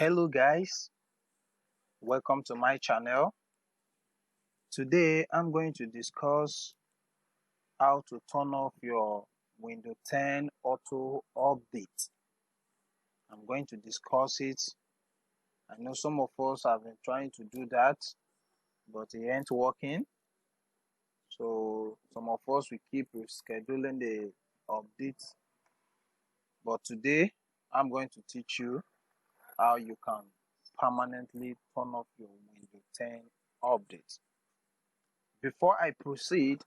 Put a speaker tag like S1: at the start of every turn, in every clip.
S1: Hello guys, welcome to my channel. Today I'm going to discuss how to turn off your Windows 10 auto update. I'm going to discuss it. I know some of us have been trying to do that, but it ain't working. So some of us we keep rescheduling the update. But today I'm going to teach you how you can permanently turn off your Windows 10 update. Before I proceed,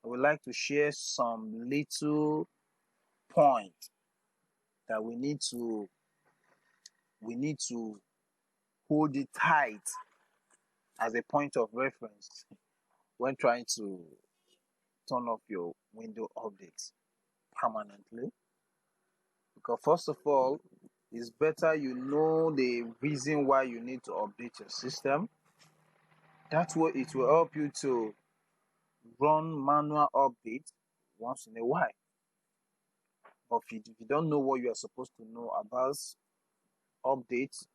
S1: I would like to share some little point that we need to hold it tight as a point of reference when trying to turn off your window updates permanently. Because first of all, it's better you know the reason why you need to update your system. That way it will help you to run manual updates once in a while. But if you don't know what you are supposed to know about updates,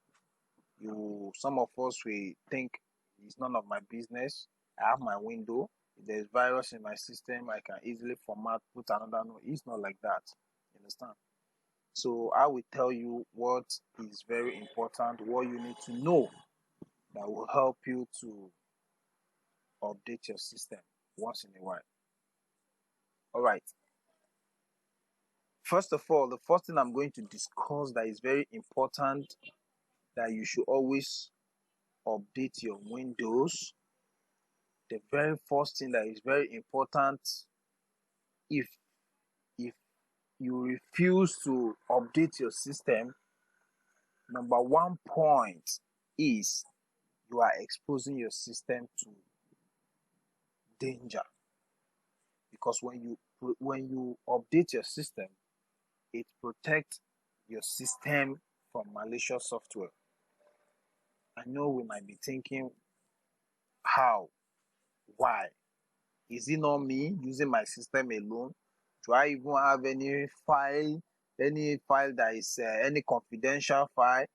S1: some of us we think it's none of my business. I have my window. If there's virus in my system, I can easily format, put another. No, it's not like that. You understand? So I will tell you what is very important, what you need to know that will help you to update your system once in a while. All right. First of all, the first thing I'm going to discuss that is very important that you should always update your Windows. The very first thing that is very important, if you refuse to update your system, number one point is you are exposing your system to danger. Because when you update your system, it protects your system from malicious software. I know we might be thinking, how? Why? Is it not me using my system alone? Do I even have any file that is any confidential file,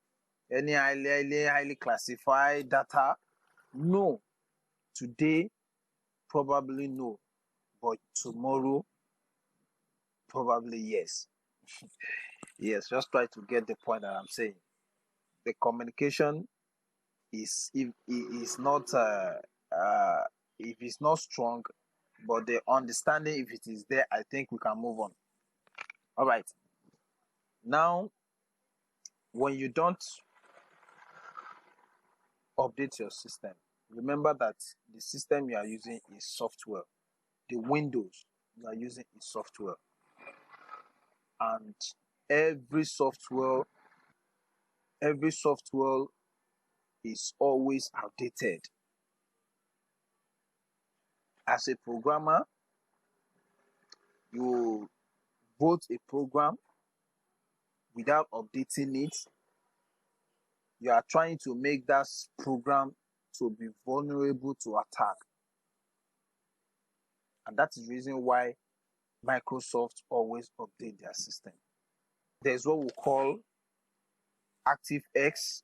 S1: any highly classified data? No. Today, probably no. But tomorrow, probably yes. Yes, just try to get the point that I'm saying. The communication is if it's not strong, but the understanding, if it is there, I think we can move on. All right. Now, when you don't update your system, remember that the system you are using is software. The Windows you are using is software. And every software is always outdated. As a programmer, you wrote a program without updating it. You are trying to make that program to be vulnerable to attack. And that is the reason why Microsoft always update their system. There's what we call ActiveX,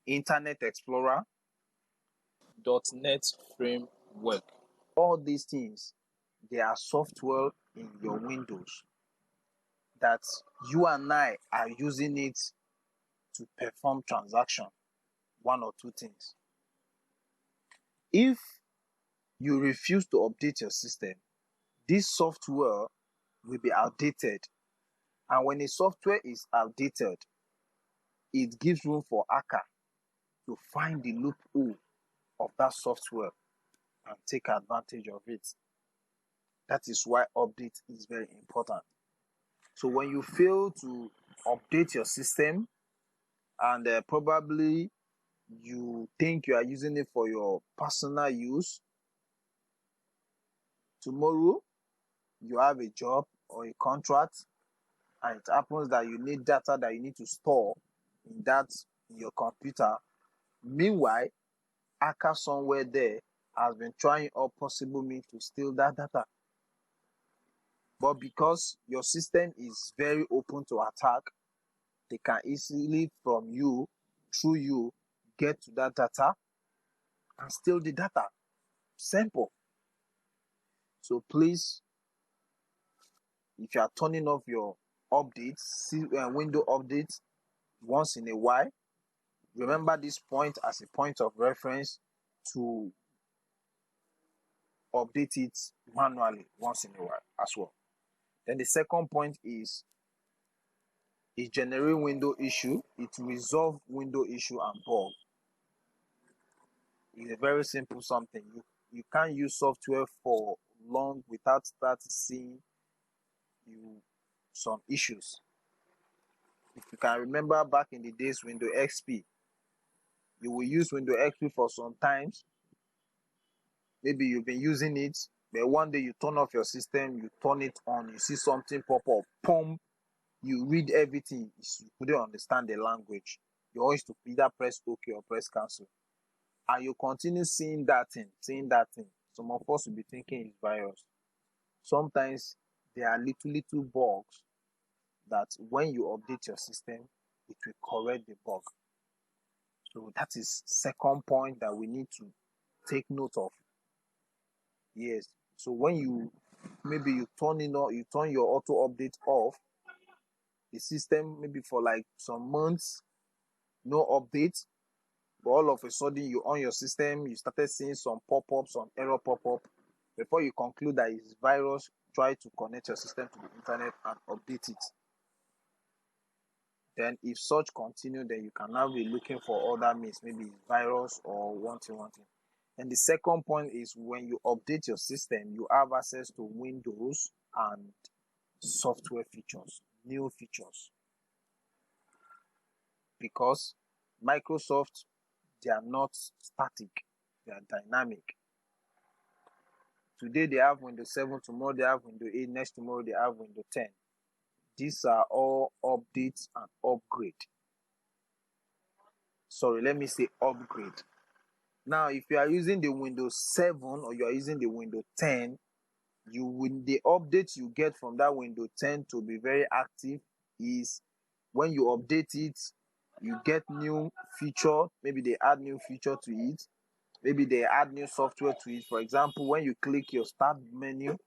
S1: Internet Explorer, .NET Framework. All these things, they are software in your Windows that you and I are using it to perform transaction, one or two things. If you refuse to update your system, this software will be outdated. And when a software is outdated, it gives room for hacker to find the loophole of that software and take advantage of it. That is why update is very important. So when you fail to update your system and probably you think you are using it for your personal use, tomorrow you have a job or a contract and it happens that you need data that you need to store in your computer. Meanwhile, hacker somewhere there has been trying all possible means to steal that data. But because your system is very open to attack, they can easily from you, through you, get to that data and steal the data. Simple. So please, if you are turning off your updates, window updates once in a while, remember this point as a point of reference to update it manually once in a while as well. Then the second point is generate window issue. It resolve window issue and bug. It's a very simple something. You can't use software for long without start seeing some issues. If you can remember back in the days, Windows XP, you will use Windows XP for some times. Maybe you've been using it, but one day you turn off your system, you turn it on, you see something pop up, pump, you read everything, you couldn't understand the language. You always to either press OK or press cancel. And you continue seeing that thing. Some of us will be thinking it's virus. Sometimes there are little bugs that when you update your system, it will correct the bug. So that is second point that we need to take note of. Yes. So when you turn your auto update off, the system maybe for like some months, no update, but all of a sudden you on your system, you started seeing some pop-ups, some error pop-up. Before you conclude that it's virus, try to connect your system to the internet and update it. Then if such continue, then you can now be looking for other means, maybe virus or one thing. And the second point is when you update your system, you have access to Windows and software features, new features. Because Microsoft, they are not static, they are dynamic. Today they have Windows 7, tomorrow they have Windows 8, next tomorrow they have Windows 10. These are all updates and upgrade. Sorry, let me say upgrade. Now, if you are using the Windows 7 or you are using the Windows 10, the update you get from that Windows 10 to be very active is when you update it, you get new feature. Maybe they add new feature to it. Maybe they add new software to it. For example, when you click your start menu,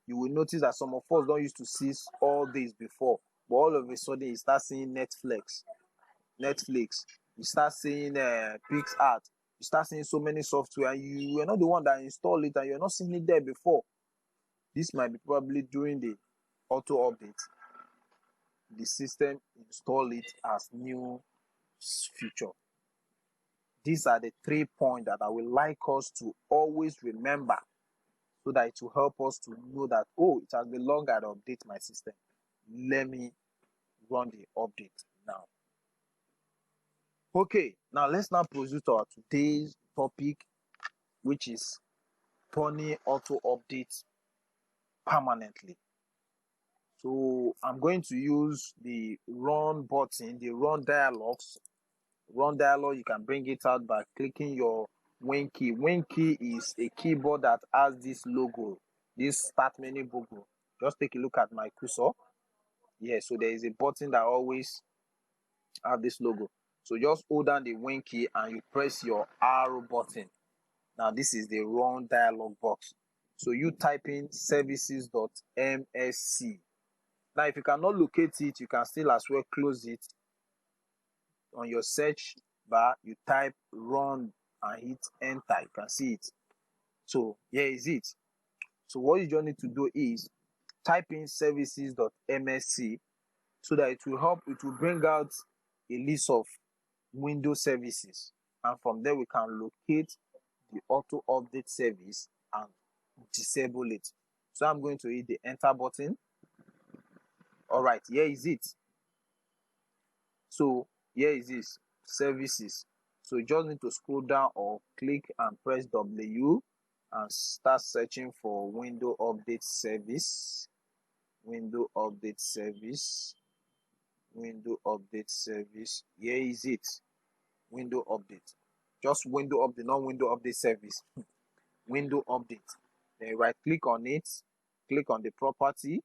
S1: you will notice that some of us don't used to see all this before, but all of a sudden you start seeing Netflix, you start seeing PixArt, you start seeing so many software, and you are not the one that installed it, and you're not seeing it there before. This might be probably during the auto update. The system install it as new feature. These are the 3 points that I would like us to always remember, so that it will help us to know that, oh, it has been long I update my system. Let me run the update now. Okay, now let's now proceed to our today's topic, which is turning auto updates permanently. So I'm going to use the run button, the run dialogues. Run dialog, you can bring it out by clicking your Win key. Win key is a keyboard that has this logo, this start menu logo. Just take a look at my cursor. Yeah, so there is a button that always have this logo. So just hold down the Win key and you press your arrow button. Now this is the run dialog box. So you type in Services.msi. Now if you cannot locate it, you can still as well close it. On your search bar, you type run and hit enter. You can see it. So here is it. So what you just need to do is type in Services.msi, so that it will bring out a list of Windows services, and from there we can locate the auto update service and disable it. So I'm going to hit the enter button. All right, here is it. So here is this services. So you just need to scroll down or click and press W and start searching for window update service. Window update service. Window update service. Here is it. Window update. Just window update, not window update service. Window update. Then right click on it. Click on the property.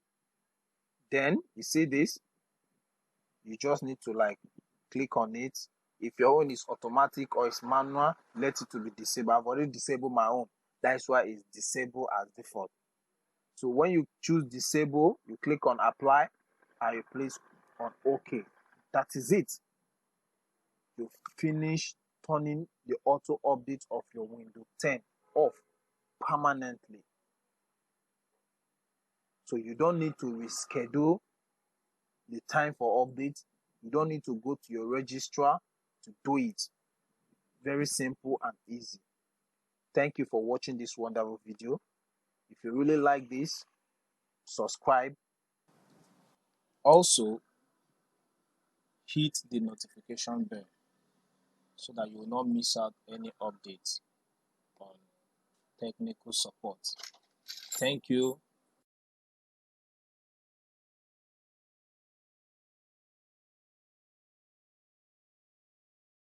S1: Then you see this. You just need to like click on it. If your own is automatic or it's manual, let it to be disabled. I've already disabled my own. That's why it's disabled as default. So when you choose disable, you click on apply and you place on OK. That is it. You finish turning the auto update of your Windows 10 off permanently. So you don't need to reschedule the time for update. You don't need to go to your registrar to do it. Very simple and easy. Thank you for watching this wonderful video. If you really like this, subscribe. Also, hit the notification bell so that you will not miss out any updates on technical support. Thank you.